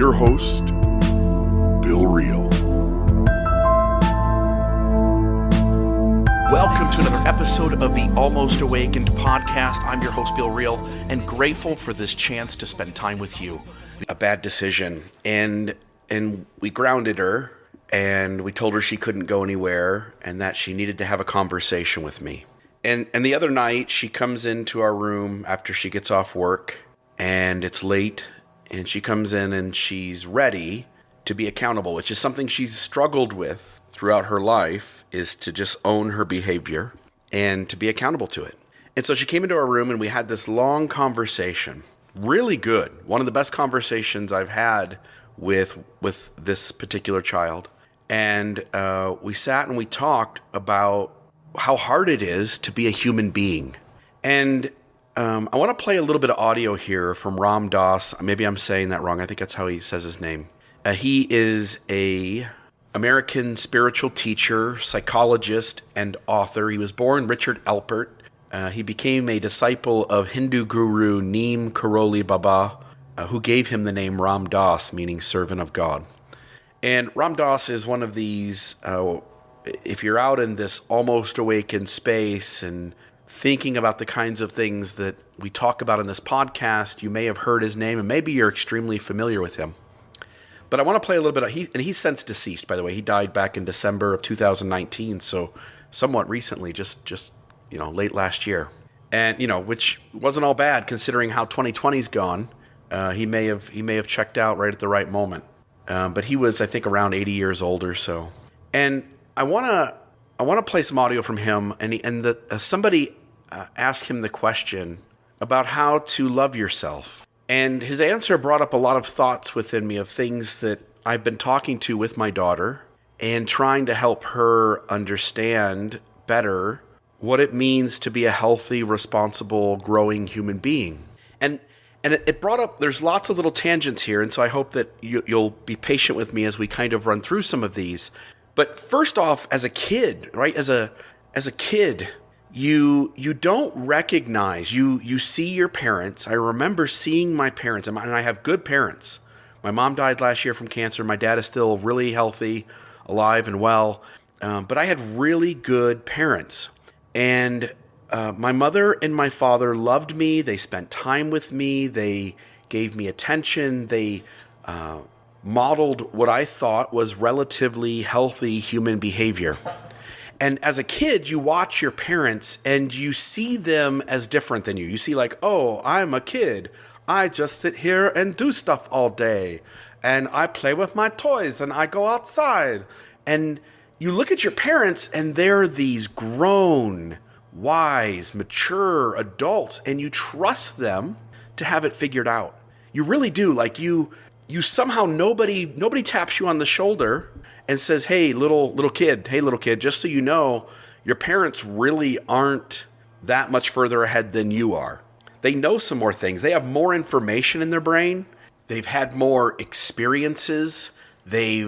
your host, Bill Reel. Welcome to another episode of the Almost Awakened podcast. I'm your host, Bill Reel, and grateful for this chance to spend time with you. A bad decision, and we grounded her, and we told her she couldn't go anywhere, and that she needed to have a conversation with me. And the other night, she comes into our room after she gets off work, and it's late, and she comes in and she's ready to be accountable, which is something she's struggled with throughout her life, is to just own her behavior and to be accountable to it. And so she came into our room and we had this long conversation. Really good. One of the best conversations I've had with this particular child. And we sat and we talked about how hard it is to be a human being. And I want to play a little bit of audio here from Ram Dass. Maybe I'm saying that wrong. I think that's how he says his name. He is a American spiritual teacher, psychologist, and author. He was born Richard Alpert. He became a disciple of Hindu guru Neem Karoli Baba, who gave him the name Ram Dass, meaning servant of God. And Ram Dass is one of these, if you're out in this almost awakened space and thinking about the kinds of things that we talk about in this podcast, you may have heard his name and maybe you're extremely familiar with him. But I want to play a little bit he's since deceased, by the way. He died back in December of 2019, so somewhat recently, just late last year. And which wasn't all bad considering how 2020's gone. He may have checked out right at the right moment. But he was, I think, around 80 years old or so. And I want to play some audio from him, and somebody asked him the question about how to love yourself. And his answer brought up a lot of thoughts within me of things that I've been talking to with my daughter and trying to help her understand better what it means to be a healthy, responsible, growing human being. And it brought up, there's lots of little tangents here, and so I hope that you'll be patient with me as we kind of run through some of these. But first off, as a kid, right, as a kid, you don't recognize, you see your parents. I remember seeing my parents, and I have good parents. My mom died last year from cancer. My dad is still really healthy, alive and well. But I had really good parents. And my mother and my father loved me. They spent time with me. They gave me attention. They modeled what I thought was relatively healthy human behavior. And as a kid, you watch your parents and you see them as different than you. You see like, oh, I'm a kid. I just sit here and do stuff all day. And I play with my toys and I go outside. And you look at your parents and they're these grown, wise, mature adults, and you trust them to have it figured out. You really do. Like you somehow, nobody taps you on the shoulder and says, hey, little kid, just so you know, your parents really aren't that much further ahead than you are. They know some more things. They have more information in their brain. They've had more experiences. They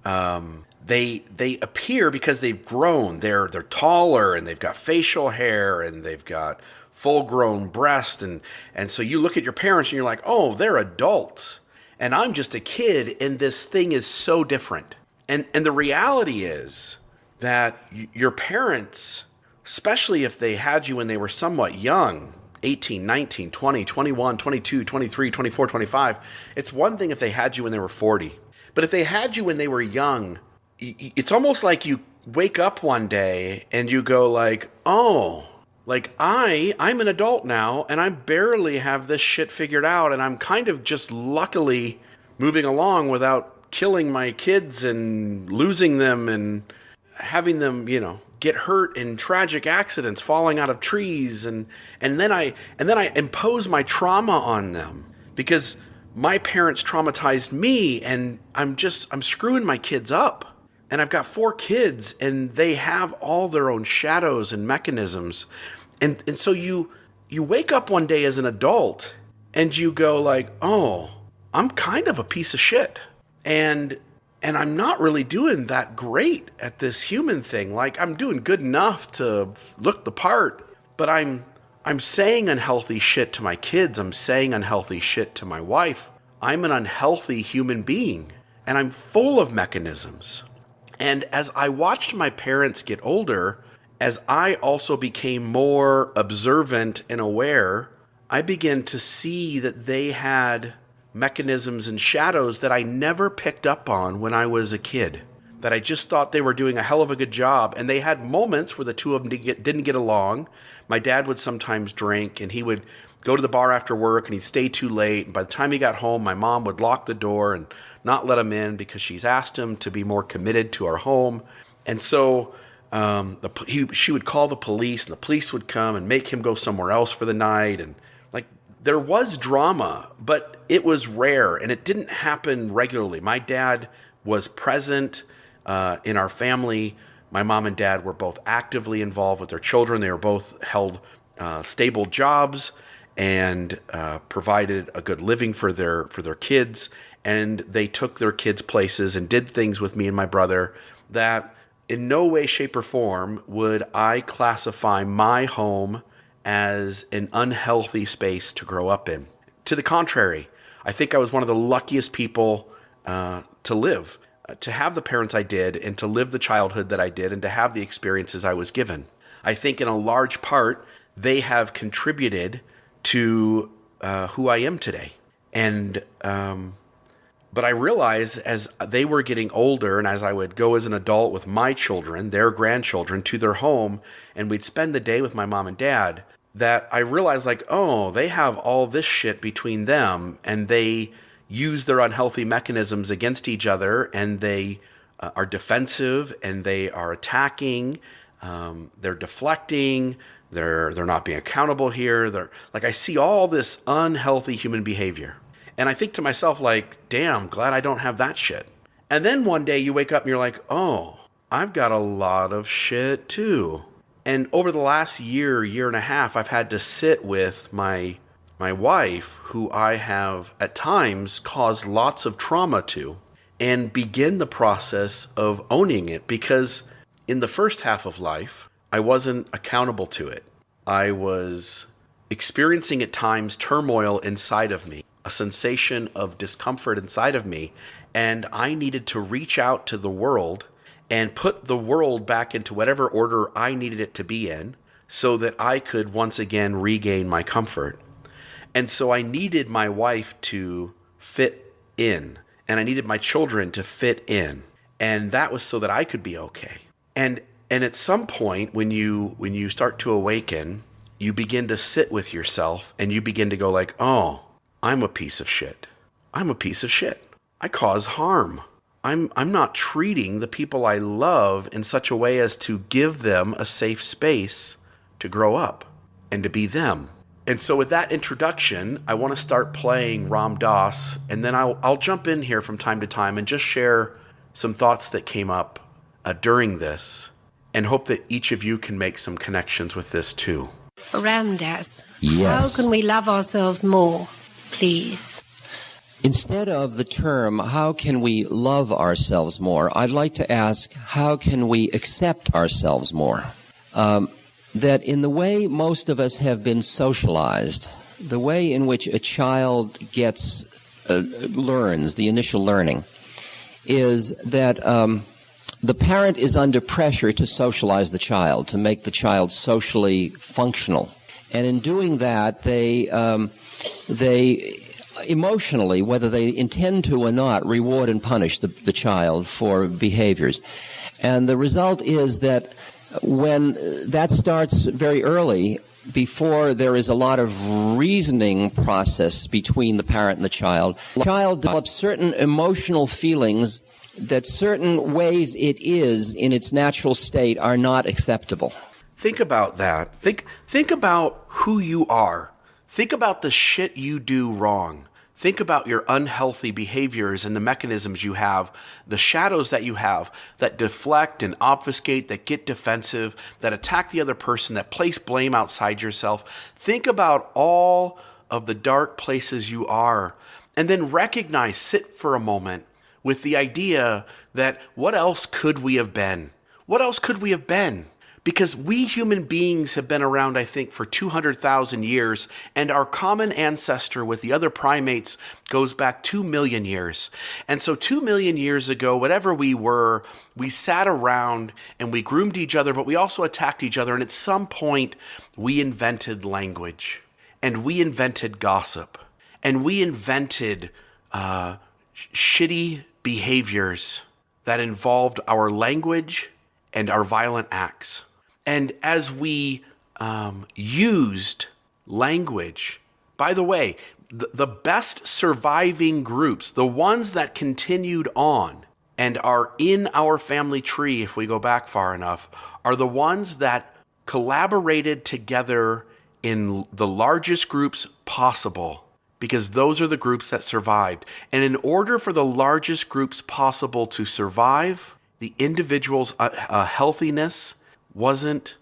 appear, because they've grown. They're taller, and they've got facial hair, and they've got full-grown breasts, and so you look at your parents and you're like, oh, they're adults, and I'm just a kid, and this thing is so different. And the reality is that your parents, especially if they had you when they were somewhat young, 18, 19, 20, 21, 22, 23, 24, 25, it's one thing if they had you when they were 40. But if they had you when they were young, it's almost like you wake up one day and you go like, oh, like I'm an adult now and I barely have this shit figured out, and I'm kind of just luckily moving along without killing my kids and losing them and having them, get hurt in tragic accidents, falling out of trees, and then I impose my trauma on them because my parents traumatized me, and I'm screwing my kids up. And I've got 4 kids, and they have all their own shadows and mechanisms. And so you wake up one day as an adult and you go like, oh, I'm kind of a piece of shit. And I'm not really doing that great at this human thing. Like, I'm doing good enough to look the part, but I'm saying unhealthy shit to my kids. I'm saying unhealthy shit to my wife. I'm an unhealthy human being and I'm full of mechanisms. And as I watched my parents get older, as I also became more observant and aware, I began to see that they had mechanisms and shadows that I never picked up on when I was a kid, that I just thought they were doing a hell of a good job. And they had moments where the two of them didn't get along. My dad would sometimes drink, and he would go to the bar after work, and he'd stay too late. And by the time he got home, my mom would lock the door and not let him in because she's asked him to be more committed to our home. And so she would call the police, and the police would come and make him go somewhere else for the night. And there was drama, but it was rare, and it didn't happen regularly. My dad was present in our family. My mom and dad were both actively involved with their children. They were both held stable jobs and provided a good living for their kids. And they took their kids places and did things with me and my brother that in no way, shape, or form would I classify my home as an unhealthy space to grow up in. To the contrary, I think I was one of the luckiest people to live, to have the parents I did, and to live the childhood that I did, and to have the experiences I was given. I think in a large part, they have contributed to who I am today. And but I realized as they were getting older, and as I would go as an adult with my children, their grandchildren, to their home, and we'd spend the day with my mom and dad, that I realized they have all this shit between them, and they use their unhealthy mechanisms against each other, and they are defensive, and they are attacking, they're deflecting, they're not being accountable here. I see all this unhealthy human behavior. And I think to myself, damn, glad I don't have that shit. And then one day you wake up and you're like, oh, I've got a lot of shit too. And over the last year and a half, I've had to sit with my wife, who I have at times caused lots of trauma to, and begin the process of owning it. Because in the first half of life, I wasn't accountable to it. I was experiencing at times turmoil inside of me, a sensation of discomfort inside of me, and I needed to reach out to the world and put the world back into whatever order I needed it to be in so that I could once again regain my comfort. And so I needed my wife to fit in, and I needed my children to fit in. And that was so that I could be okay. And at some point when you start to awaken, you begin to sit with yourself and you begin to go oh, I'm a piece of shit. I'm a piece of shit. I cause harm. I'm not treating the people I love in such a way as to give them a safe space to grow up and to be them. And so with that introduction, I want to start playing Ram Dass, and then I'll jump in here from time to time and just share some thoughts that came up during this, and hope that each of you can make some connections with this too. Ram Dass, Yes. how can we love ourselves more, please? Instead of the term, how can we love ourselves more, I'd like to ask, how can we accept ourselves more? That in the way most of us have been socialized, the way in which a child learns, the initial learning, is that the parent is under pressure to socialize the child, to make the child socially functional. And in doing that, they emotionally, whether they intend to or not, reward and punish the child for behaviors. And the result is that when that starts very early, before there is a lot of reasoning process between the parent and the child develops certain emotional feelings that certain ways it is in its natural state are not acceptable. Think about that. Think about who you are. Think about the shit you do wrong. Think about your unhealthy behaviors and the mechanisms you have, the shadows that you have that deflect and obfuscate, that get defensive, that attack the other person, that place blame outside yourself. Think about all of the dark places you are, and then sit for a moment with the idea that what else could we have been? What else could we have been? Because we human beings have been around, I think, for 200,000 years, and our common ancestor with the other primates goes back 2 million years. And so 2 million years ago, whatever we were, we sat around and we groomed each other, but we also attacked each other. And at some point, we invented language, and we invented gossip, and we invented shitty behaviors that involved our language and our violent acts. And as we used language, by the way, the best surviving groups, the ones that continued on and are in our family tree, if we go back far enough, are the ones that collaborated together in the largest groups possible, because those are the groups that survived. And in order for the largest groups possible to survive, the individual's healthiness wasn't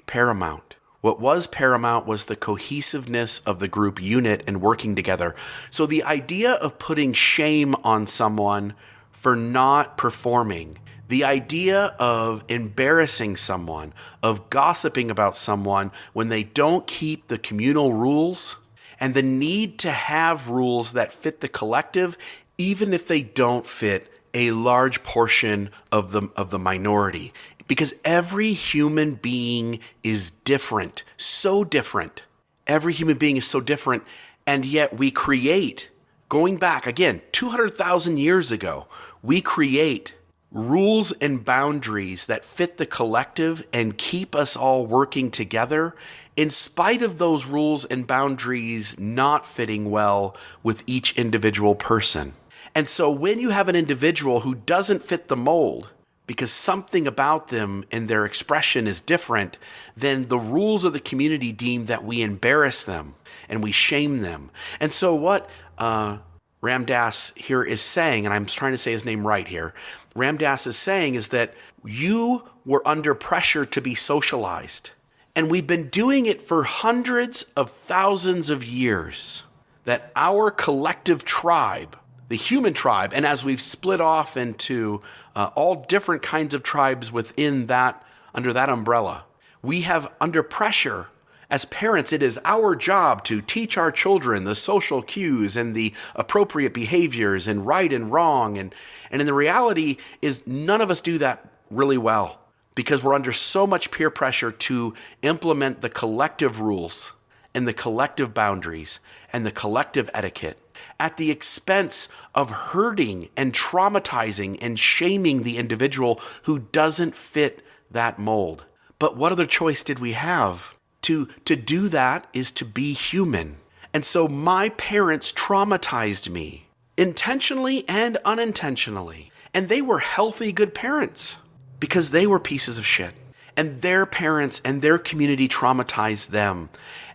paramount. What was paramount was the cohesiveness of the group unit and working together. So the idea of putting shame on someone for not performing, the idea of embarrassing someone, of gossiping about someone when they don't keep the communal rules, and the need to have rules that fit the collective, even if they don't fit a large portion of the minority. Because every human being is different, so different. Every human being is so different, and yet we create, going back again, 200,000 years ago, we create rules and boundaries that fit the collective and keep us all working together in spite of those rules and boundaries not fitting well with each individual person. And so when you have an individual who doesn't fit the mold because something about them and their expression is different, then the rules of the community deem that we embarrass them and we shame them. And so what Ram Dass here is saying, and I'm trying to say his name right here, Ram Dass is saying is that you were under pressure to be socialized. And we've been doing it for hundreds of thousands of years, that our collective tribe, the human tribe, and as we've split off into all different kinds of tribes within that, under that umbrella, we have under pressure. As parents, it is our job to teach our children the social cues and the appropriate behaviors and right and wrong. And in the reality is none of us do that really well because we're under so much peer pressure to implement the collective rules and the collective boundaries and the collective etiquette at the expense of hurting and traumatizing and shaming the individual who doesn't fit that mold. But what other choice did we have? To do that is to be human. And so my parents traumatized me, intentionally and unintentionally. And they were healthy, good parents because they were pieces of shit. And their parents and their community traumatized them.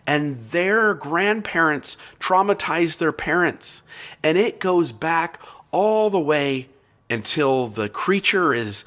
And their grandparents traumatized their parents. And it goes back all the way until the creature is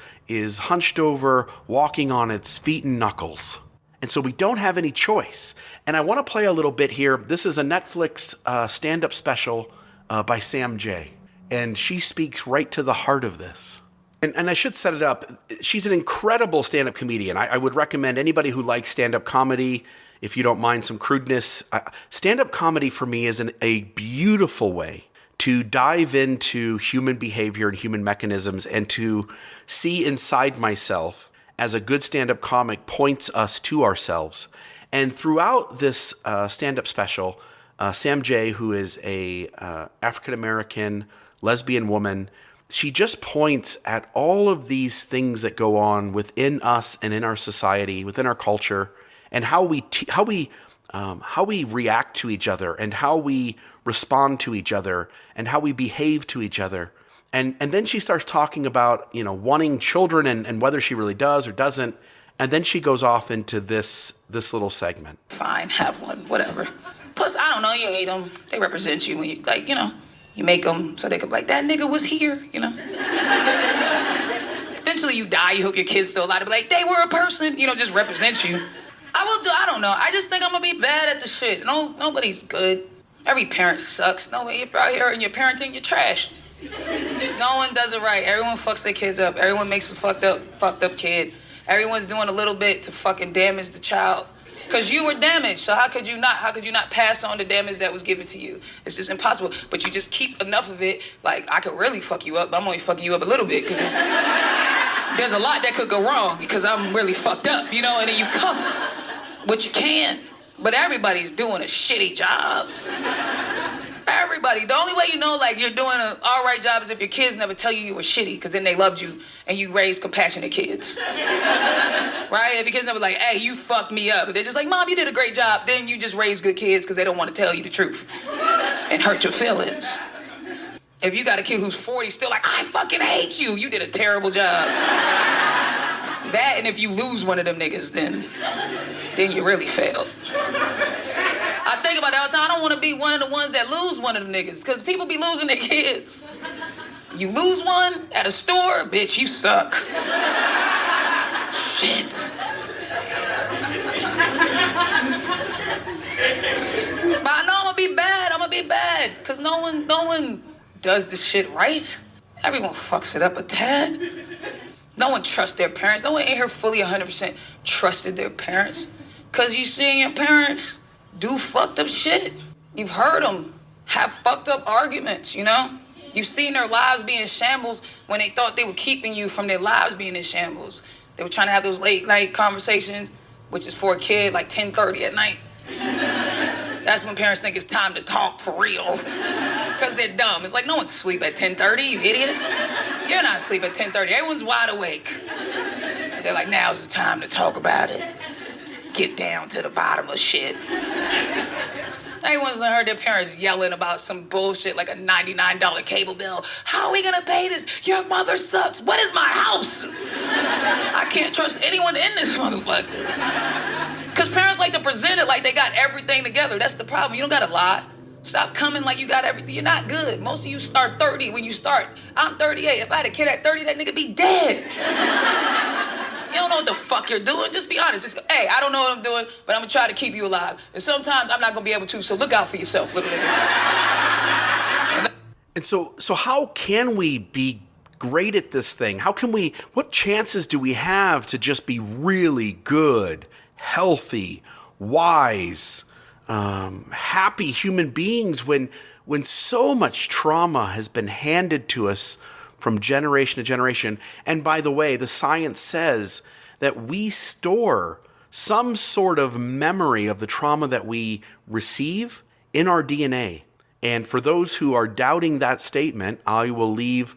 hunched over, walking on its feet and knuckles. And so we don't have any choice. And I want to play a little bit here. This is a Netflix stand-up special by Sam J. And she speaks right to the heart of this. And I should set it up. She's an incredible stand-up comedian. I would recommend anybody who likes stand-up comedy, if you don't mind some crudeness. Stand-up comedy for me is a beautiful way to dive into human behavior and human mechanisms and to see inside myself as a good stand-up comic points us to ourselves. And throughout this stand-up special, Sam J., who is a African-American lesbian woman, she just points at all of these things that go on within us and in our society, within our culture, and how we react to each other and how we respond to each other and how we behave to each other. And then she starts talking about, wanting children and whether she really does or doesn't. And then she goes off into this little segment. Fine, have one, whatever. Plus, I don't know, you need them. They represent you when you, you make them so they could be like, that nigga was here, Eventually you die, you hope your kids still alive to be like, they were a person, just represent you. I don't know. I just think I'm gonna be bad at the shit. Nobody's good. Every parent sucks. If you're out here and you're parenting, you're trash. No one does it right. Everyone fucks their kids up. Everyone makes a fucked up kid. Everyone's doing a little bit to fucking damage the child. Because you were damaged, so how could you not pass on the damage that was given to you? It's just impossible. But you just keep enough of it. Like, I could really fuck you up, but I'm only fucking you up a little bit, because there's a lot that could go wrong, because I'm really fucked up, you know? And then you cuff what you can. But everybody's doing a shitty job. Everybody. The only way you know, like, you're doing an all right job is if your kids never tell you were shitty, because then they loved you and you raised compassionate kids. Right? If your kids never like, hey, you fucked me up. But they're just like, Mom, you did a great job. Then you just raised good kids because they don't want to tell you the truth and hurt your feelings. If you got a kid who's 40 still like, I fucking hate you, you did a terrible job. That, and if you lose one of them niggas, then you really failed. I think about that all the time. I don't want to be one of the ones that lose one of them niggas, because people be losing their kids. You lose one at a store, bitch, you suck. Shit. But I know I'm gonna be bad, because no one does this shit right. Everyone fucks it up a tad. No one trusts their parents. No one in here fully 100% trusted their parents, because you seeing your parents do fucked up shit. You've heard them have fucked up arguments, you know? You've seen their lives be in shambles when they thought they were keeping you from their lives being in shambles. They were trying to have those late night conversations, which is for a kid like 10:30 at night. That's when parents think it's time to talk for real, because they're dumb. It's like, no one's asleep at 10:30, you idiot. You're not asleep at 10:30. Everyone's wide awake. They're like, now's the time to talk about it. Get down to the bottom of shit. Everyone's heard their parents yelling about some bullshit like a $99 cable bill. How are we gonna pay this? Your mother sucks. What is my house? I can't trust anyone in this motherfucker. Because parents like to present it like they got everything together. That's the problem. You don't gotta lie. Stop coming like you got everything. You're not good. Most of you start 30 when you start. I'm 38. If I had a kid at 30, that nigga be dead. You don't know what the fuck you're doing. Just be honest. Just go, hey, I don't know what I'm doing, but I'm gonna try to keep you alive. And sometimes I'm not gonna be able to, so look out for yourself, little nigga. And so how can we be great at this thing? What chances do we have to just be really good, healthy, wise, happy human beings when so much trauma has been handed to us from generation to generation? And by the way, the science says that we store some sort of memory of the trauma that we receive in our DNA. And for those who are doubting that statement, I will leave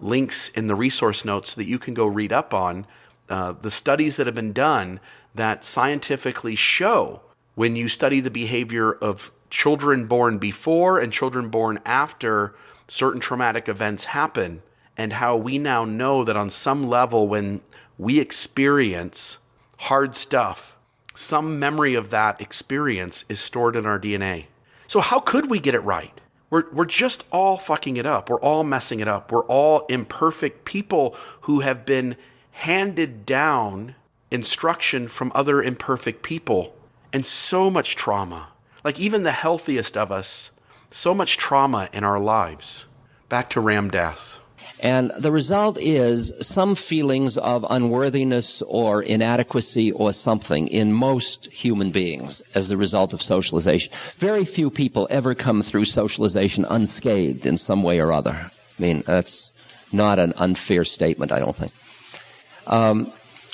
links in the resource notes so that you can go read up on the studies that have been done that scientifically show when you study the behavior of children born before and children born after certain traumatic events happen, and how we now know that on some level when we experience hard stuff, some memory of that experience is stored in our DNA. So how could we get it right? We're just all fucking it up. We're all messing it up. We're all imperfect people who have been handed down instruction from other imperfect people, and so much trauma. Like even the healthiest of us, so much trauma in our lives. Back to Ram Dass. And the result is some feelings of unworthiness or inadequacy or something in most human beings as the result of socialization. Very few people ever come through socialization unscathed in some way or other. I mean, that's not an unfair statement, I don't think.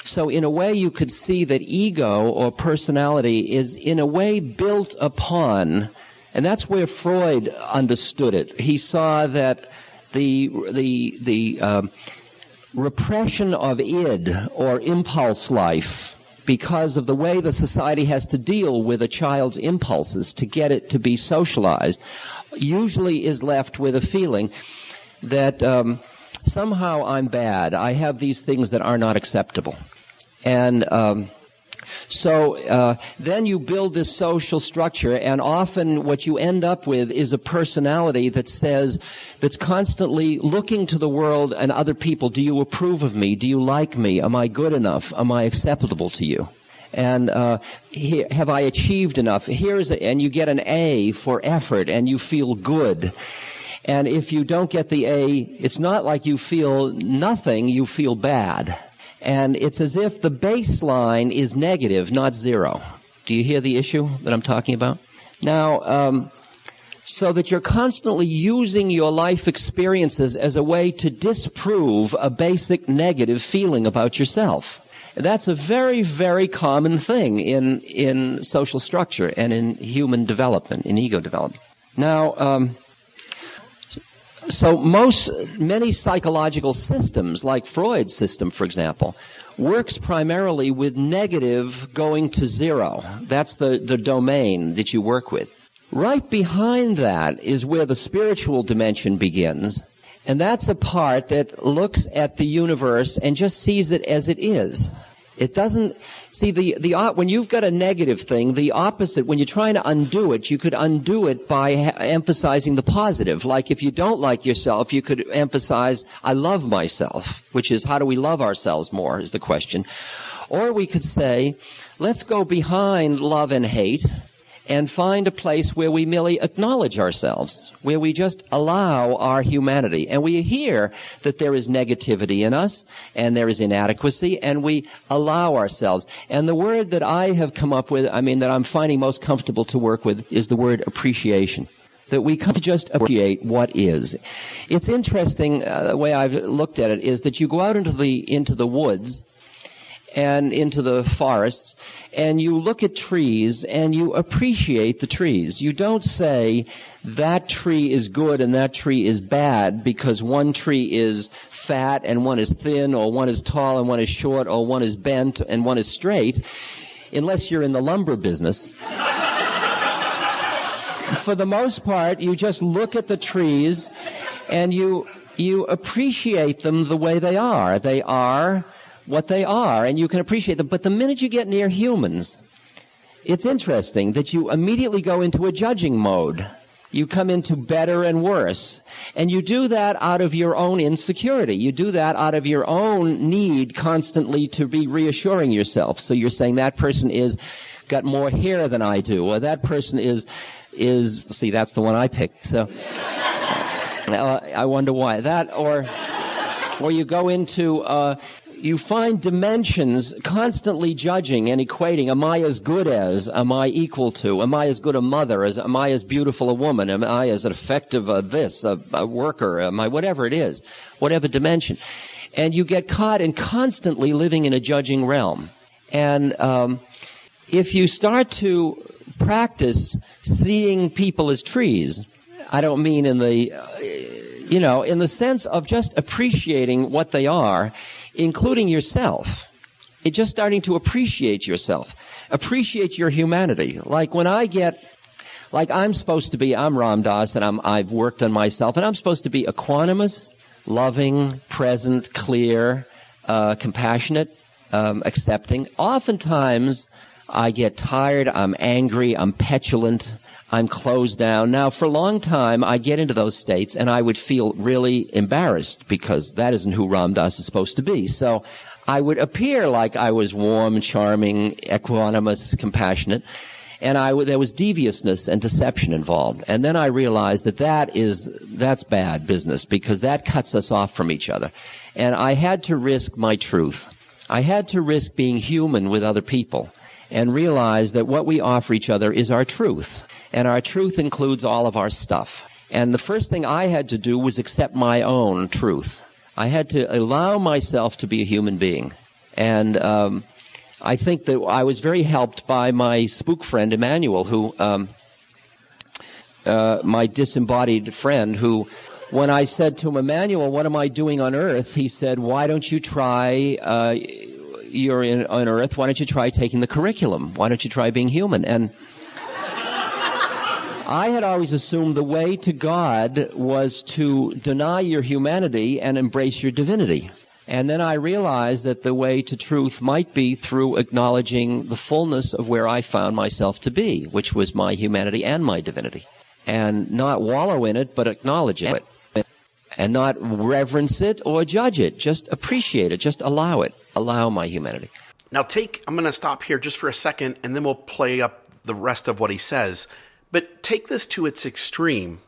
So in a way you could see that ego or personality is in a way built upon, and that's where Freud understood it. He saw that the repression of id, or impulse life, because of the way the society has to deal with a child's impulses to get it to be socialized, usually is left with a feeling that somehow I'm bad. I have these things that are not acceptable. And so then you build this social structure, and often what you end up with is a personality that's constantly looking to the world and other people. Do you approve of me? Do you like me? Am I good enough? Am I acceptable to you? And have I achieved enough? And you get an A for effort, and you feel good. And if you don't get the A, it's not like you feel nothing, you feel bad. And it's as if the baseline is negative, not zero. Do you hear the issue that I'm talking about? Now, so that you're constantly using your life experiences as a way to disprove a basic negative feeling about yourself. That's a very, very common thing in social structure and in human development, in ego development. Now, so many psychological systems, like Freud's system, for example, works primarily with negative going to zero. That's the domain that you work with. Right behind that is where the spiritual dimension begins, and that's a part that looks at the universe and just sees it as it is. It doesn't see when you've got a negative thing, the opposite. When you're trying to undo it, you could undo it by emphasizing the positive. Like if you don't like yourself, you could emphasize, "I love myself," which is how do we love ourselves more is the question. Or we could say, let's go behind love and hate and find a place where we merely acknowledge ourselves, where we just allow our humanity. And we hear that there is negativity in us, and there is inadequacy, and we allow ourselves. And the word that I have come up with, that I'm finding most comfortable to work with, is the word appreciation. That we come to just appreciate what is. It's interesting, the way I've looked at it, is that you go out into the woods, and into the forests, and you look at trees and you appreciate the trees. You don't say that tree is good and that tree is bad because one tree is fat and one is thin, or one is tall and one is short, or one is bent and one is straight, unless you're in the lumber business. For the most part, you just look at the trees and you appreciate them the way they are. They are what they are, and you can appreciate them. But the minute you get near humans, it's interesting that you immediately go into a judging mode. You come into better and worse. And you do that out of your own insecurity. You do that out of your own need constantly to be reassuring yourself. So you're saying that person is got more hair than I do, or that person is see, that's the one I picked. So I wonder why. That, or you go into you find dimensions constantly judging and equating. Am I as good as? Am I equal to? Am I as good a mother? Am I as beautiful a woman? Am I as effective a worker? Am I whatever it is, whatever dimension? And you get caught in constantly living in a judging realm. And if you start to practice seeing people as trees, I don't mean in the sense of just appreciating what they are, including yourself. It's just starting to appreciate yourself. Appreciate your humanity. Like when I'm Ram Dass, and I've worked on myself, and I'm supposed to be equanimous, loving, present, clear, compassionate, accepting. Oftentimes, I get tired, I'm angry, I'm petulant, I'm closed down. Now, for a long time, I get into those states, and I would feel really embarrassed because that isn't who Ram Dass is supposed to be. So I would appear like I was warm, charming, equanimous, compassionate, and there was deviousness and deception involved. And then I realized that's bad business because that cuts us off from each other. And I had to risk my truth. I had to risk being human with other people and realize that what we offer each other is our truth. And our truth includes all of our stuff. And the first thing I had to do was accept my own truth. I had to allow myself to be a human being. And I think that I was very helped by my spook friend, Emmanuel, who, my disembodied friend, who, when I said to him, Emmanuel, what am I doing on Earth? He said, why don't you try, you're on Earth, why don't you try taking the curriculum? Why don't you try being human? And I had always assumed the way to God was to deny your humanity and embrace your divinity. And then I realized that the way to truth might be through acknowledging the fullness of where I found myself to be, which was my humanity and my divinity. And not wallow in it, but acknowledge it. And not reverence it or judge it. Just appreciate it. Just allow it. Allow my humanity. Now I'm going to stop here just for a second, and then we'll play up the rest of what he says. But take this to its extreme.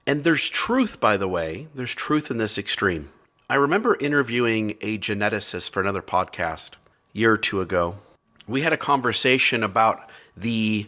And there's truth, by the way. There's truth in this extreme. I remember interviewing a geneticist for another podcast a year or two ago. We had a conversation about the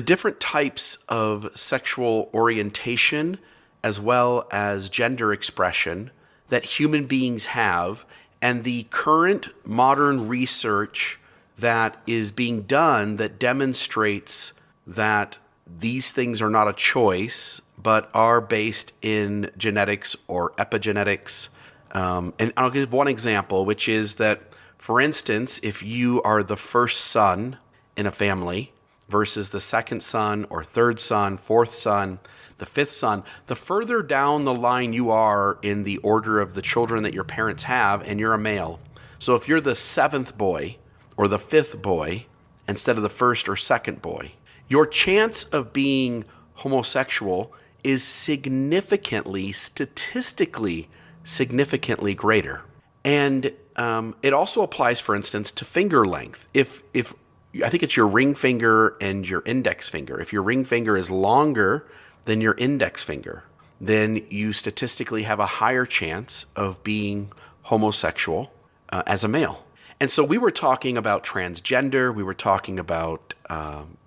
different types of sexual orientation as well as gender expression that human beings have, and the current modern research that is being done that demonstrates that these things are not a choice, but are based in genetics or epigenetics. And I'll give one example, which is that, for instance, if you are the first son in a family versus the second son or third son, fourth son, the fifth son, the further down the line you are in the order of the children that your parents have, and you're a male. So if you're the seventh boy or the fifth boy instead of the first or second boy, your chance of being homosexual is statistically significantly greater. And it also applies, for instance, to finger length. If I think it's your ring finger and your index finger. If your ring finger is longer than your index finger, then you statistically have a higher chance of being homosexual as a male. And so we were talking about transgender, we were talking about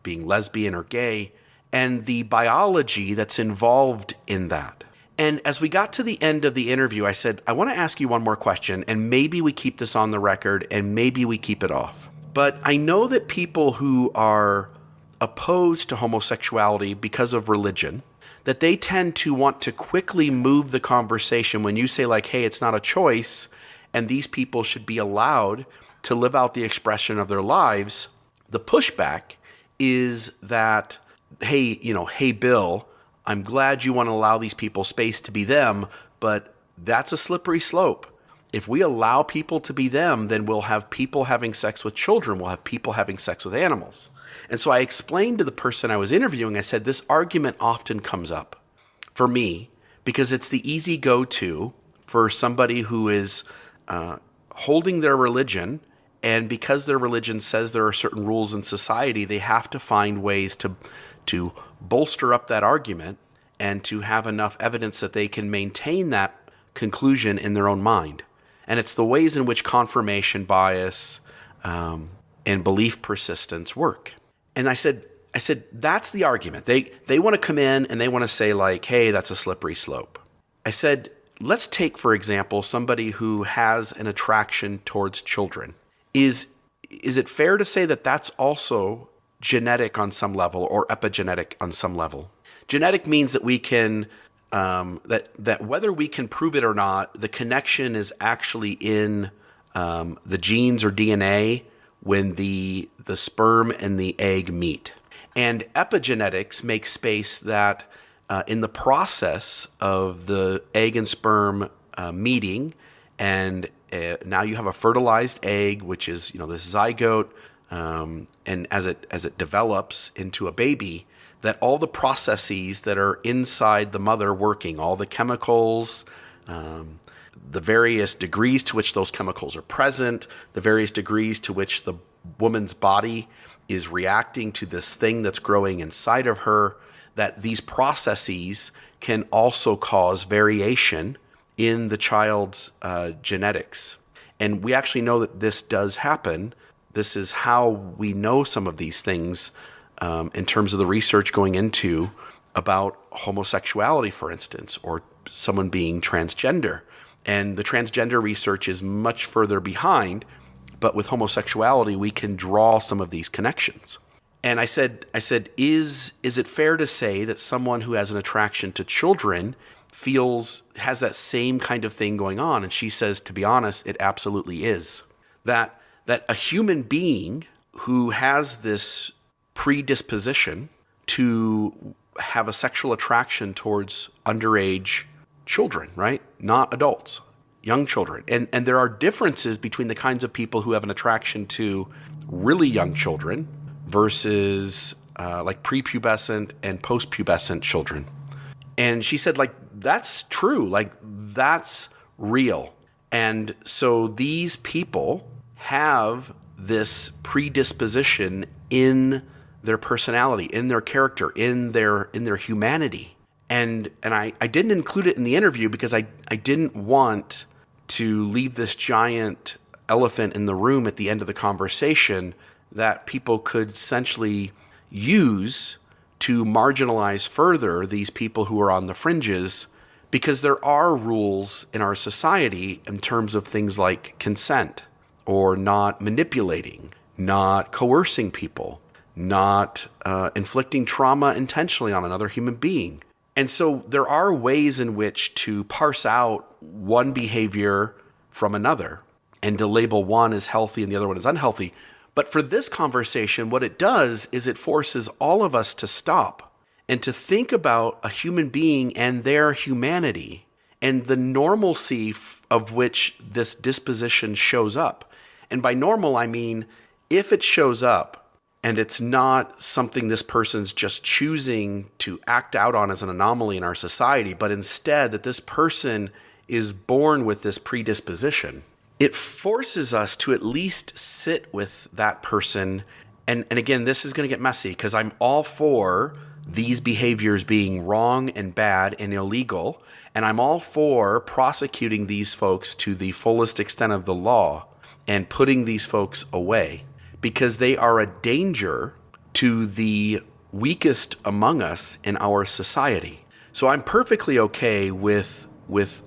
being lesbian or gay, and the biology that's involved in that. And as we got to the end of the interview, I said, I want to ask you one more question, and maybe we keep this on the record, and maybe we keep it off. But I know that people who are opposed to homosexuality because of religion, that they tend to want to quickly move the conversation when you say, like, hey, it's not a choice, and these people should be allowed to live out the expression of their lives. The pushback is that, hey, Bill, I'm glad you want to allow these people space to be them, but that's a slippery slope. If we allow people to be them, then we'll have people having sex with children, we'll have people having sex with animals. And so I explained to the person I was interviewing, I said, this argument often comes up for me because it's the easy go-to for somebody who is holding their religion, and because their religion says there are certain rules in society, they have to find ways to bolster up that argument and to have enough evidence that they can maintain that conclusion in their own mind. And it's the ways in which confirmation bias and belief persistence work. And I said, that's the argument. They want to come in and they want to say, like, hey, that's a slippery slope. I said, let's take, for example, somebody who has an attraction towards children. Is it fair to say that that's also genetic on some level or epigenetic on some level? Genetic means that we can, that whether we can prove it or not, the connection is actually in the genes or DNA when the sperm and the egg meet. And epigenetics makes space that in the process of the egg and sperm meeting, and now you have a fertilized egg, which is this zygote, and as it develops into a baby, that all the processes that are inside the mother working, all the chemicals, the various degrees to which those chemicals are present, the various degrees to which the woman's body is reacting to this thing that's growing inside of her, that these processes can also cause variation in the child's genetics. And we actually know that this does happen. This is how we know some of these things in terms of the research going into about homosexuality, for instance, or someone being transgender. And the transgender research is much further behind, but with homosexuality, we can draw some of these connections. And I said, is it fair to say that someone who has an attraction to children has that same kind of thing going on? And she says, to be honest, it absolutely is. That a human being who has this predisposition to have a sexual attraction towards underage children, right? Not adults, young children. And there are differences between the kinds of people who have an attraction to really young children versus like prepubescent and postpubescent children. And she said, like, that's true. Like, that's real. And so these people have this predisposition in their personality, in their character, in their humanity. And I didn't include it in the interview because I didn't want to leave this giant elephant in the room at the end of the conversation that people could essentially use to marginalize further these people who are on the fringes, because there are rules in our society in terms of things like consent, or not manipulating, not coercing people, not inflicting trauma intentionally on another human being. And so there are ways in which to parse out one behavior from another and to label one as healthy and the other one as unhealthy. But for this conversation, what it does is it forces all of us to stop and to think about a human being and their humanity and the normalcy of which this disposition shows up. And by normal, I mean, if it shows up and it's not something this person's just choosing to act out on as an anomaly in our society, but instead that this person is born with this predisposition, it forces us to at least sit with that person. And again, this is going to get messy because I'm all for these behaviors being wrong and bad and illegal, and I'm all for prosecuting these folks to the fullest extent of the law and putting these folks away, because they are a danger to the weakest among us in our society. So I'm perfectly okay with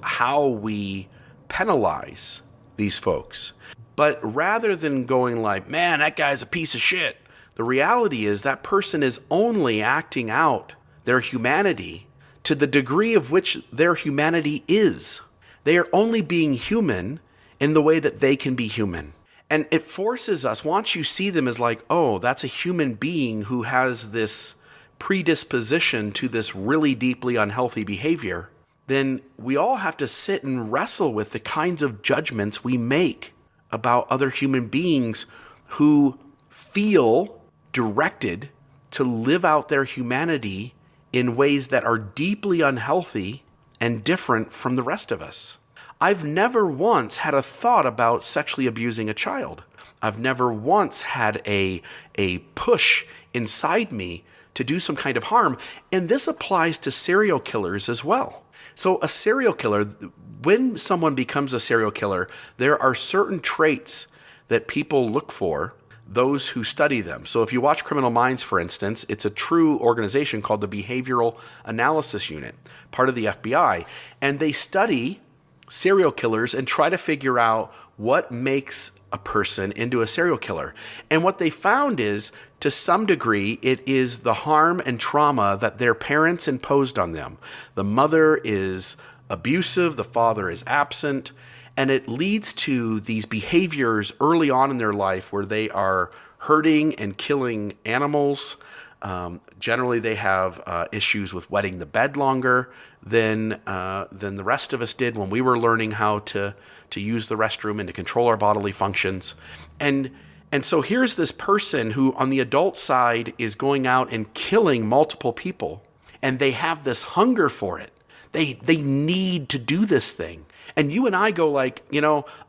how we penalize these folks. But rather than going like, man, that guy's a piece of shit, the reality is that person is only acting out their humanity to the degree of which their humanity is. They are only being human in the way that they can be human. And it forces us, once you see them as like, oh, that's a human being who has this predisposition to this really deeply unhealthy behavior, then we all have to sit and wrestle with the kinds of judgments we make about other human beings who feel directed to live out their humanity in ways that are deeply unhealthy and different from the rest of us. I've never once had a thought about sexually abusing a child. I've never once had a push inside me to do some kind of harm. And this applies to serial killers as well. So a serial killer, when someone becomes a serial killer, there are certain traits that people look for, those who study them. So if you watch Criminal Minds, for instance, it's a true organization called the Behavioral Analysis Unit, part of the FBI. And they study serial killers and try to figure out what makes a person into a serial killer. And what they found is, to some degree, it is the harm and trauma that their parents imposed on them. The mother is abusive, the father is absent, and it leads to these behaviors early on in their life where they are hurting and killing animals. Generally, they have issues with wetting the bed longer than the rest of us did when we were learning how to use the restroom and to control our bodily functions. And so here's this person who, on the adult side, is going out and killing multiple people, and they have this hunger for it. They need to do this thing. And you and I go like,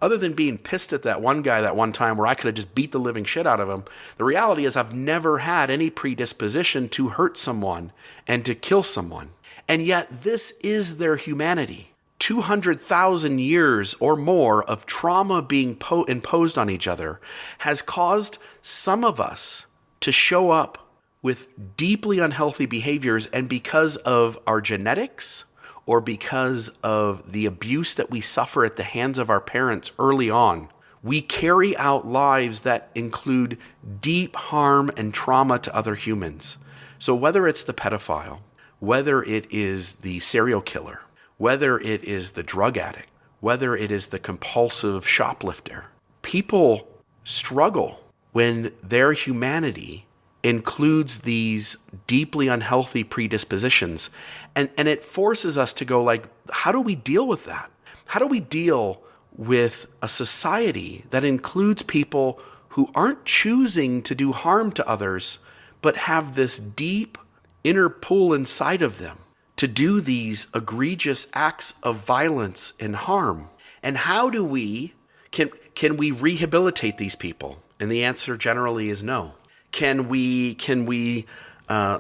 other than being pissed at that one guy that one time where I could have just beat the living shit out of him, the reality is I've never had any predisposition to hurt someone and to kill someone. And yet this is their humanity. 200,000 years or more of trauma being imposed on each other has caused some of us to show up with deeply unhealthy behaviors, and because of our genetics, or because of the abuse that we suffer at the hands of our parents early on, we carry out lives that include deep harm and trauma to other humans. So whether it's the pedophile, whether it is the serial killer, whether it is the drug addict, whether it is the compulsive shoplifter, people struggle when their humanity includes these deeply unhealthy predispositions. And it forces us to go like, how do we deal with that? How do we deal with a society that includes people who aren't choosing to do harm to others, but have this deep inner pull inside of them to do these egregious acts of violence and harm? And how do we, can we rehabilitate these people? And the answer generally is no. Can we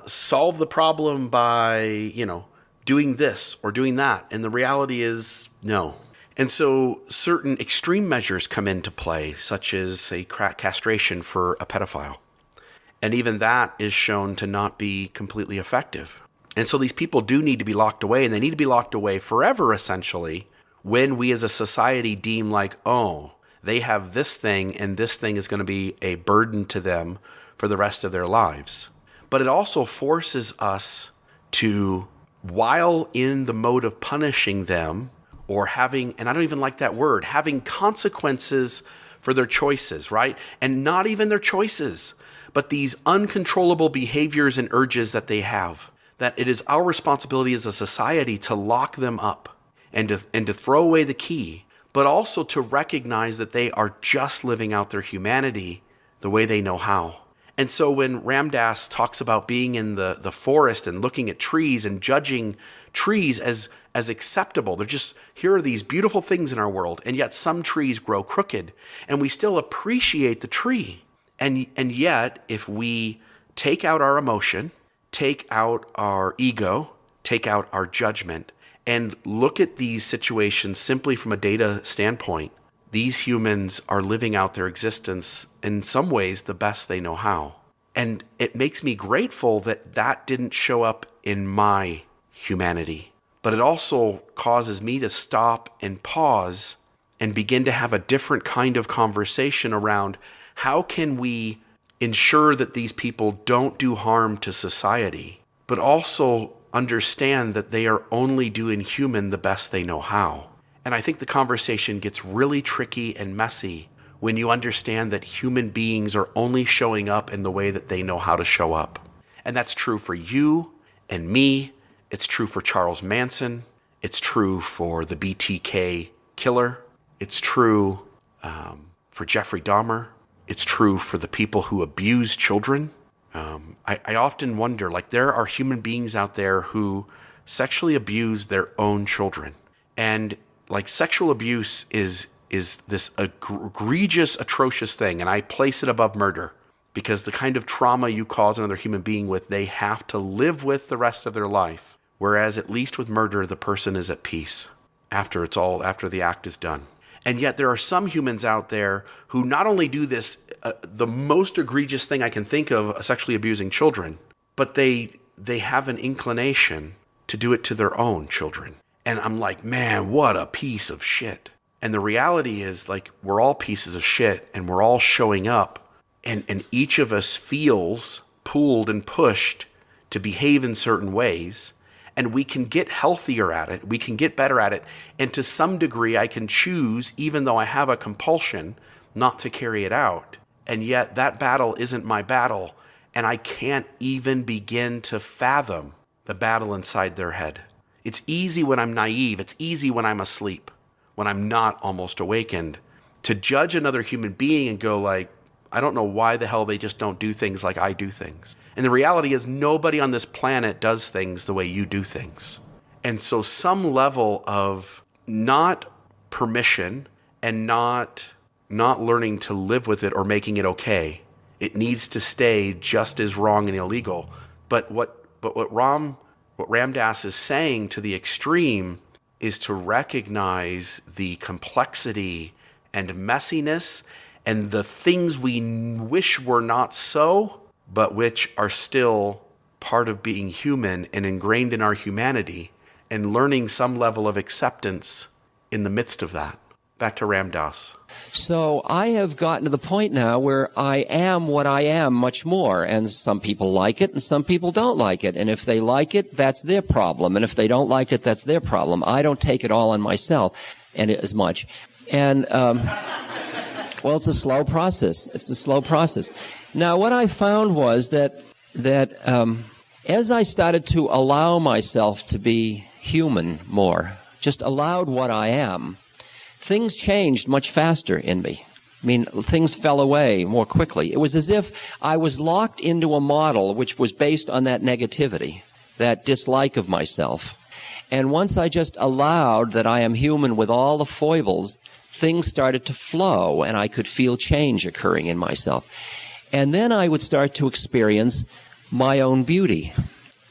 solve the problem by, doing this or doing that. And the reality is no. And so certain extreme measures come into play, such as, say, castration for a pedophile. And even that is shown to not be completely effective. And so these people do need to be locked away, and they need to be locked away forever, essentially, when we as a society deem like, oh, they have this thing, and this thing is going to be a burden to them for the rest of their lives. But it also forces us to, while in the mode of punishing them, or having, and I don't even like that word, having consequences for their choices, right? And not even their choices, but these uncontrollable behaviors and urges that they have, that it is our responsibility as a society to lock them up and to throw away the key, but also to recognize that they are just living out their humanity the way they know how. And so when Ram Dass talks about being in the forest and looking at trees and judging trees as acceptable, they're just, here are these beautiful things in our world, and yet some trees grow crooked, and we still appreciate the tree. And yet, if we take out our emotion, take out our ego, take out our judgment, and look at these situations simply from a data standpoint, these humans are living out their existence in some ways the best they know how. And it makes me grateful that that didn't show up in my humanity. But it also causes me to stop and pause and begin to have a different kind of conversation around how can we ensure that these people don't do harm to society, but also understand that they are only doing human the best they know how. And I think the conversation gets really tricky and messy when you understand that human beings are only showing up in the way that they know how to show up. And that's true for you and me. It's true for Charles Manson. It's true for the BTK killer. It's true for Jeffrey Dahmer. It's true for the people who abuse children. I often wonder, like, there are human beings out there who sexually abuse their own children. And like, sexual abuse is this egregious, atrocious thing. And I place it above murder because the kind of trauma you cause another human being with, they have to live with the rest of their life. Whereas at least with murder, the person is at peace after the act is done. And yet there are some humans out there who not only do this, the most egregious thing I can think of, sexually abusing children, but they have an inclination to do it to their own children. And I'm like, man, what a piece of shit. And the reality is, like, we're all pieces of shit, and we're all showing up, and each of us feels pulled and pushed to behave in certain ways. And we can get healthier at it. We can get better at it. And to some degree, I can choose, even though I have a compulsion, not to carry it out. And yet that battle isn't my battle. And I can't even begin to fathom the battle inside their head. It's easy when I'm naive. It's easy when I'm asleep, when I'm not almost awakened, to judge another human being and go like, I don't know why the hell they just don't do things like I do things. And the reality is nobody on this planet does things the way you do things. And so some level of not permission and not learning to live with it or making it okay, it needs to stay just as wrong and illegal. But what Ram Dass is saying to the extreme is to recognize the complexity and messiness and the things we wish were not so, but which are still part of being human and ingrained in our humanity, and learning some level of acceptance in the midst of that. Back to Ram Dass. So I have gotten to the point now where I am what I am much more, and some people like it and some people don't like it. And if they like it, that's their problem. And if they don't like it, that's their problem. I don't take it all on myself and as much. And well, it's a slow process. It's a slow process. Now, what I found was that as I started to allow myself to be human more, just allowed what I am, things changed much faster in me. I mean, things fell away more quickly. It was as if I was locked into a model which was based on that negativity, that dislike of myself. And once I just allowed that I am human with all the foibles, things started to flow, and I could feel change occurring in myself. And then I would start to experience my own beauty.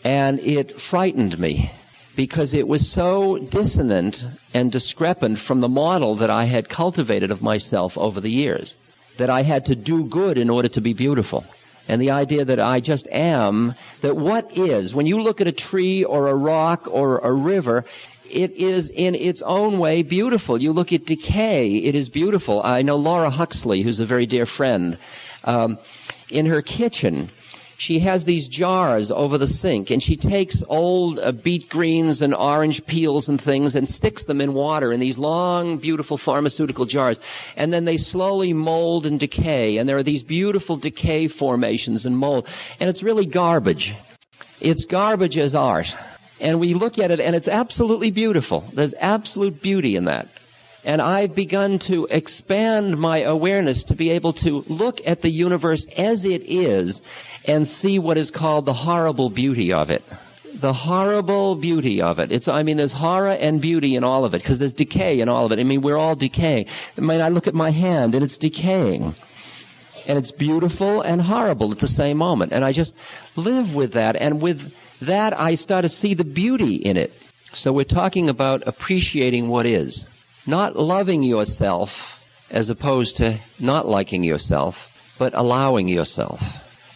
And it frightened me, because it was so dissonant and discrepant from the model that I had cultivated of myself over the years, that I had to do good in order to be beautiful. And the idea that I just am, that what is, when you look at a tree or a rock or a river, it is in its own way beautiful. You look at decay, it is beautiful. I know Laura Huxley, who's a very dear friend, in her kitchen, she has these jars over the sink, and she takes old beet greens and orange peels and things and sticks them in water in these long, beautiful pharmaceutical jars. And then they slowly mold and decay, and there are these beautiful decay formations and mold. And it's really garbage. It's garbage as art. And we look at it, and it's absolutely beautiful. There's absolute beauty in that. And I've begun to expand my awareness to be able to look at the universe as it is and see what is called the horrible beauty of it. The horrible beauty of it. There's horror and beauty in all of it, because there's decay in all of it. We're all decaying. I look at my hand, and it's decaying. And it's beautiful and horrible at the same moment. And I just live with that. And with that, I start to see the beauty in it. So we're talking about appreciating what is. Not loving yourself as opposed to not liking yourself, but allowing yourself.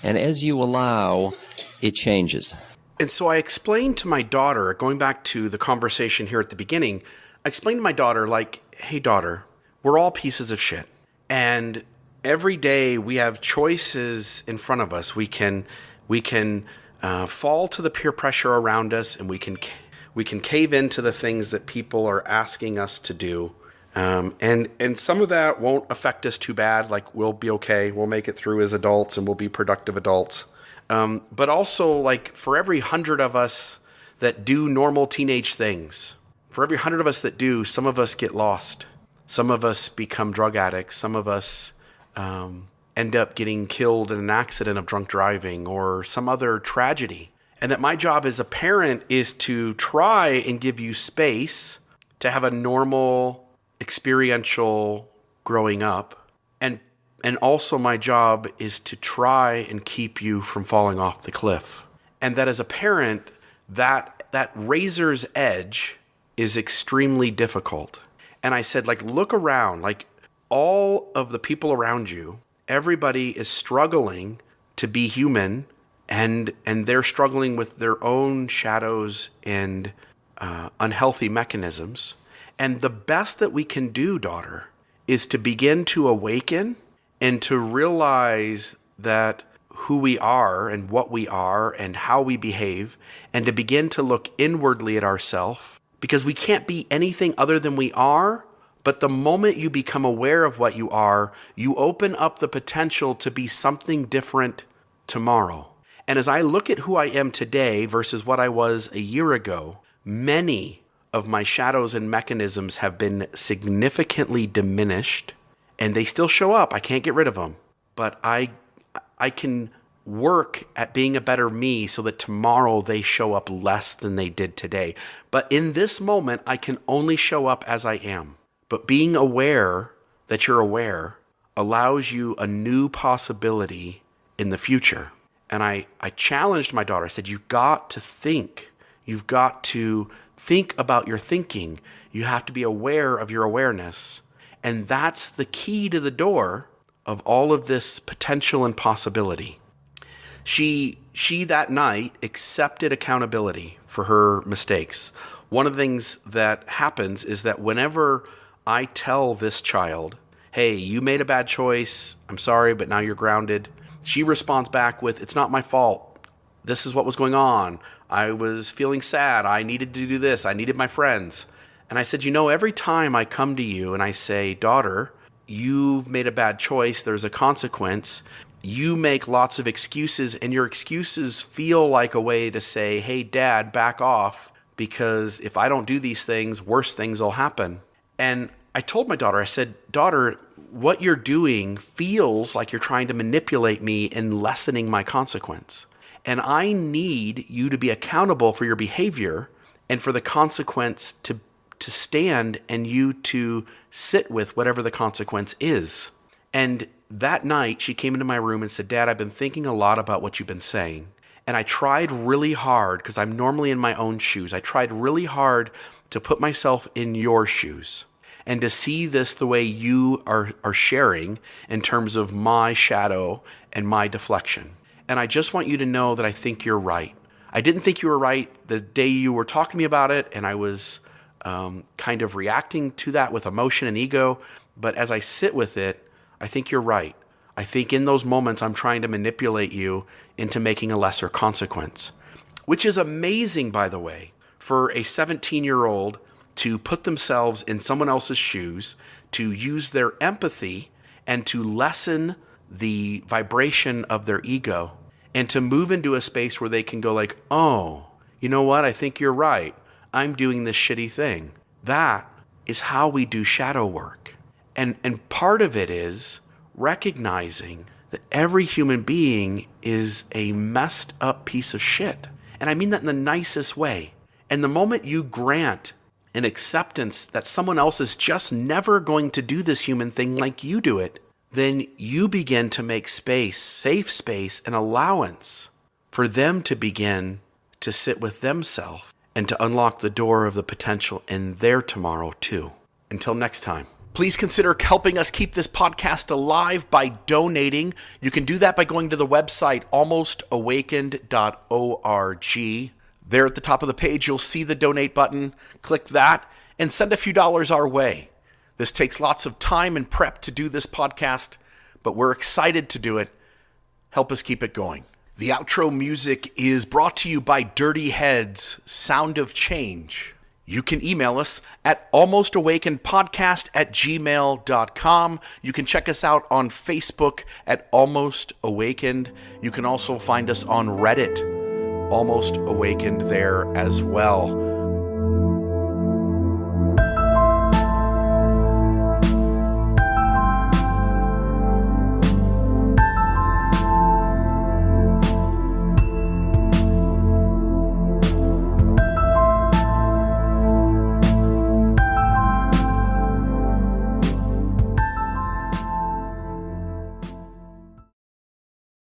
And as you allow, it changes. And so I explained to my daughter, going back to the conversation here at the beginning, I explained to my daughter, hey daughter, we're all pieces of shit. And every day we have choices in front of us. We can fall to the peer pressure around us, and we can cave into the things that people are asking us to do. And some of that won't affect us too bad. We'll be okay. We'll make it through as adults, and we'll be productive adults. But also, for every 100 of us that do normal teenage things, for every 100 of us that do, some of us get lost. Some of us become drug addicts. Some of us end up getting killed in an accident of drunk driving or some other tragedy. And that my job as a parent is to try and give you space to have a normal, experiential growing up. And also my job is to try and keep you from falling off the cliff. And that as a parent, that razor's edge is extremely difficult. And I said, look around, all of the people around you, everybody is struggling to be human. And they're struggling with their own shadows and unhealthy mechanisms. And the best that we can do, daughter, is to begin to awaken and to realize that who we are and what we are and how we behave, and to begin to look inwardly at ourselves, because we can't be anything other than we are. But the moment you become aware of what you are, you open up the potential to be something different tomorrow. And as I look at who I am today versus what I was a year ago, many of my shadows and mechanisms have been significantly diminished, and they still show up. I can't get rid of them. But I can work at being a better me so that tomorrow they show up less than they did today. But in this moment, I can only show up as I am. But being aware that you're aware allows you a new possibility in the future. And I challenged my daughter. I said, you've got to think. You've got to think about your thinking. You have to be aware of your awareness. And that's the key to the door of all of this potential and possibility. She that night accepted accountability for her mistakes. One of the things that happens is that whenever I tell this child, hey, you made a bad choice, I'm sorry, but now you're grounded, she responds back with, it's not my fault. This is what was going on. I was feeling sad. I needed to do this. I needed my friends. And I said, every time I come to you and I say, daughter, you've made a bad choice, there's a consequence, you make lots of excuses, and your excuses feel like a way to say, hey, Dad, back off, because if I don't do these things, worse things will happen. And I told my daughter, I said, daughter, what you're doing feels like you're trying to manipulate me in lessening my consequence. And I need you to be accountable for your behavior and for the consequence to stand, and you to sit with whatever the consequence is. And that night she came into my room and said, Dad, I've been thinking a lot about what you've been saying. And I tried really hard, because I'm normally in my own shoes, I tried really hard to put myself in your shoes and to see this the way you are sharing in terms of my shadow and my deflection. And I just want you to know that I think you're right. I didn't think you were right the day you were talking to me about it, and I was kind of reacting to that with emotion and ego. But as I sit with it, I think you're right. I think in those moments I'm trying to manipulate you into making a lesser consequence, which is amazing, by the way, for a 17-year-old to put themselves in someone else's shoes, to use their empathy and to lessen the vibration of their ego, and to move into a space where they can go like, oh, you know what? I think you're right. I'm doing this shitty thing. That is how we do shadow work. And part of it is recognizing that every human being is a messed up piece of shit. And I mean that in the nicest way. And the moment you grant an acceptance that someone else is just never going to do this human thing like you do it, then you begin to make space, safe space, and allowance for them to begin to sit with themselves and to unlock the door of the potential in their tomorrow too. Until next time. Please consider helping us keep this podcast alive by donating. You can do that by going to the website almostawakened.org. There at the top of the page, you'll see the donate button. Click that and send a few dollars our way. This takes lots of time and prep to do this podcast, but we're excited to do it. Help us keep it going. The outro music is brought to you by Dirty Heads, Sound of Change. You can email us at almostawakenedpodcast@gmail.com. You can check us out on Facebook at Almost Awakened. You can also find us on Reddit, Almost Awakened there as well.